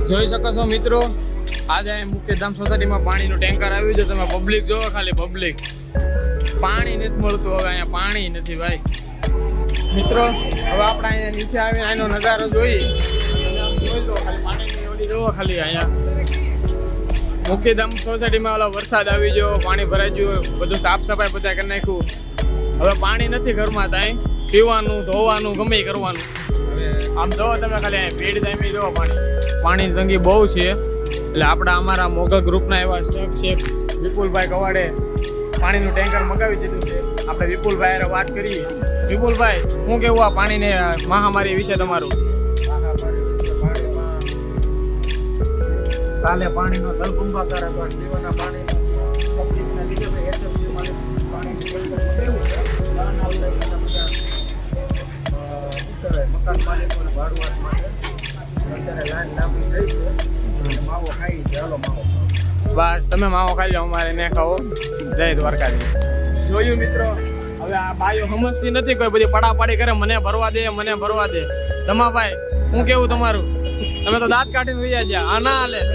જોઈ શકો છો મિત્રો, આજે મુક્તિધામ સોસાયટીમાં પાણીનું ટેન્કર આવ્યું છે. તમે પબ્લિક જોવો, ખાલી પબ્લિક. પાણી નથી મળતું હવે અહીંયા, પાણી નથી ભાઈ. મિત્રો હવે આપણે અહીંયા નીચે આવીને આનો નજારો જોઈએ. જોઈ લો ખાલી પાણીની ઓલી જોવો ખાલી અહીંયા. મુક્તિધામ સોસાયટીમાં ઓલો વરસાદ આવી ગયો, પાણી ભરાઈ ગયું, બધું સાફ સફાઈ બધા કરી નાખ્યું. હવે પાણી નથી ઘરમાં, ત્યાં પીવાનું ધોવાનું ગમે કરવાનું. આમ જોવો તમે ખાલી અહીંયા ભીડ થાય જોવો પાણીની તંગી બહુ છે. એટલે આપણા અમારા મોગલ ગ્રુપના એવા શેખ વિપુલભાઈ કવાડે પાણીનું ટેન્કર મગાવી દીધું છે. આપણે વિપુલભાઈ હારે વાત કરીએ. વિપુલભાઈ, શું કેવું આ પાણીની મહામારી વિશે તમારું? કાલે પાણીનો જળબંબાકાર હતો. જીવનના પાણી પબ્લિકના લીધે એસએમસીમાં પાણીની મકાન માલિકોને ભાડુઆત માટે અત્યારે લાઈન લાંબી થઈ છે. માવો ખાઈ છે. હાલો માવો. બસ તમે માવો ખાઈ લો, અમારે ને ખાવો. જય દ્વારકાધીશ. જોયું મિત્રો, હવે આ બાઈઓ સમજતી નથી, કોઈ બધી પડાપાડી કરે, મને ભરવા દે મને ભરવા દે. તમાભાઈ, શું કેવું તમારું? તમે તો દાંત કાઢીને રહ્યા ગયા. આ ના હાલે.